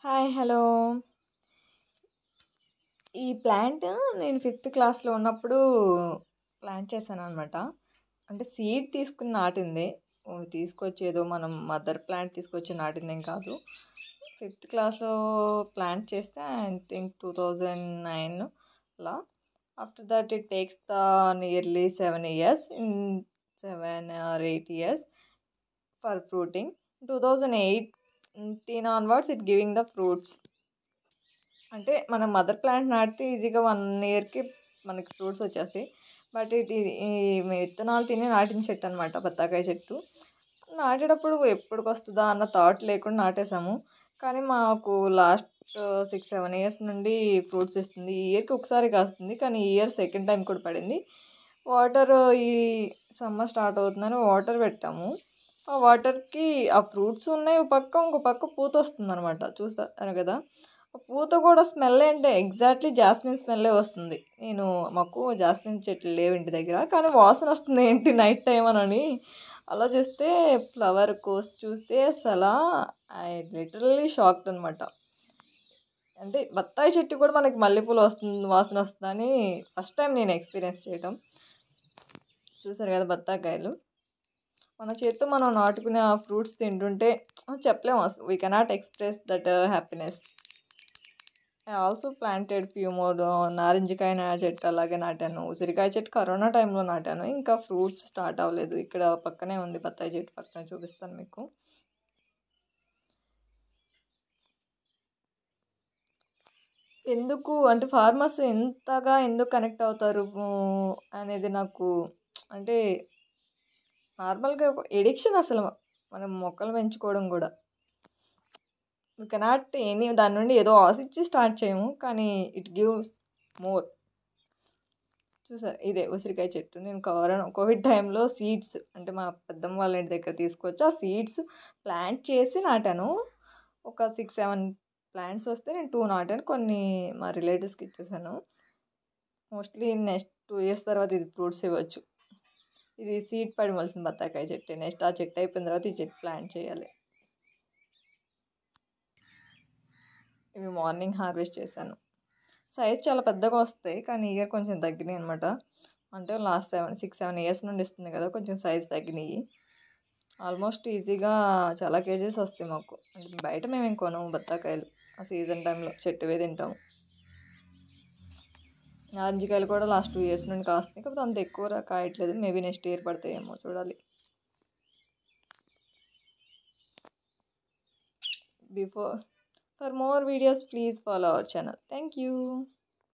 Hi hello. ఈ plant నేను fifth క్లాస్లో ఉన్నప్పుడు ప్లాంట్ చేశాను అనమాట. అంటే సీడ్ తీసుకుని నాటింది. తీసుకొచ్చి ఏదో మనం మదర్ ప్లాంట్ తీసుకొచ్చి నాటిందేం కాదు. ఫిఫ్త్ క్లాస్లో ప్లాంట్ చేస్తే ఐ థింక్ 2009 అలా. After that it takes the nearly 7 years, in 7 or 8 years for fruiting. 2018 onwards it giving the fruits. అంటే మనం మదర్ ప్లాంట్ నాటితే ఈజీగా 1 yearకి మనకి ఫ్రూట్స్ వచ్చేస్తాయి. బట్ ఇది ఈ విత్తనాలు తిని నాటిన చెట్టు అనమాట, బత్తాకాయ చెట్టు. నాటేటప్పుడు ఎప్పటికి వస్తుందా అన్న థాట్ లేకుండా నాటేసాము. కానీ మాకు లాస్ట్ 6-7 years నుండి ఫ్రూట్స్ ఇస్తుంది. ఈ ఇయర్కి ఒకసారి కాస్తుంది, కానీ ఈ ఇయర్ సెకండ్ టైం కూడా పడింది. వాటర్ ఈ సమ్మర్ స్టార్ట్ అవుతుందని వాటర్ పెట్టాము. ఆ వాటర్కి ఆ ఫ్రూట్స్ ఉన్నాయి, ఒక పక్క ఇంకో పక్క పూత వస్తుంది అనమాట. చూస్తారు కదా, ఆ పూత కూడా స్మెల్ ఏంటి, ఎగ్జాక్ట్లీ జాస్మిన్ స్మెల్లే వస్తుంది. మాకు జాస్మిన్ చెట్లు లేవు ఇంటి దగ్గర, కానీ వాసన వస్తుంది ఏంటి నైట్ టైం అని అలా చూస్తే ఫ్లవర్ కోసి చూస్తే అసలు ఐ లిటరల్లీ షాక్డ్ అనమాట. అంటే బత్తాయి చెట్టు కూడా మనకి మల్లెపూలు వాసన వస్తుందని ఫస్ట్ టైం నేను ఎక్స్పీరియన్స్ చేయటం. చూసారు కదా బత్తాకాయలు, మన చేత్తో మనం నాటుకునే ఆ ఫ్రూట్స్ తింటుంటే చెప్పలేము అసలు. We cannot express that happiness. I also planted few more. నారింజకాయ చెట్టు అలాగే నాటాను. ఉసిరికాయ చెట్టు కరోనా టైంలో నాటాను, ఇంకా ఫ్రూట్స్ స్టార్ట్ అవ్వలేదు. ఇక్కడ పక్కనే ఉంది బత్తాయి చెట్టు, పక్కన చూపిస్తాను మీకు. ఎందుకు అంటే ఫార్మర్స్ ఎందుకు కనెక్ట్ అవుతారు అనేది నాకు అంటే నార్మల్గా ఎడిక్షన్ అసలు. మనం మొక్కలు పెంచుకోవడం కూడా యూ కెనాట్ దాని నుండి ఏదో ఆశించి స్టార్ట్ చేయము, కానీ ఇట్ గివ్స్ మోర్. చూసారు, ఇదే ఉసిరికాయ చెట్టు. నేను కోవిడ్ టైంలో సీడ్స్ అంటే మా పెద్దమ్మ వాళ్ళ ఇంటి దగ్గర తీసుకొచ్చి ఆ సీడ్స్ ప్లాంట్ చేసి నాటాను. ఒక 6-7 ప్లాంట్స్ వస్తే నేను 2 నాటాను, కొన్ని మా రిలేటివ్స్కి ఇచ్చేసాను. మోస్ట్లీ నెక్స్ట్ 2 years తర్వాత ఇది ఫ్రూట్స్ ఇవ్వచ్చు. ఇది సీడ్ పడి మొలిసిన బత్తాకాయ చెట్టు. నెక్స్ట్ ఆ చెట్టు అయిపోయిన తర్వాత ఈ చెట్టు ప్లాంట్ చేయాలి. ఇవి మార్నింగ్ హార్వెస్ట్ చేశాను. సైజ్ చాలా పెద్దగా వస్తాయి, కానీ ఇయర్ కొంచెం తగ్గినాయి అనమాట. అంటే లాస్ట్ 6-7 years నుండి ఇస్తుంది కదా, కొంచెం సైజ్ తగ్గినాయి. ఆల్మోస్ట్ ఈజీగా చాలా కేజెస్ వస్తాయి మాకు. అంటే బయట మేము కొనము బత్తాకాయలు, ఆ సీజన్ టైంలో చెట్టువే తింటాము. నారింజకాయలు కూడా లాస్ట్ 2 years నుండి కాస్తున్నాయి, కాకపోతే అంత ఎక్కువ కాయట్లేదు. మేబీ నెక్స్ట్ ఇయర్ పడతాయేమో, చూడాలి. For more videos, please follow our channel. Thank you.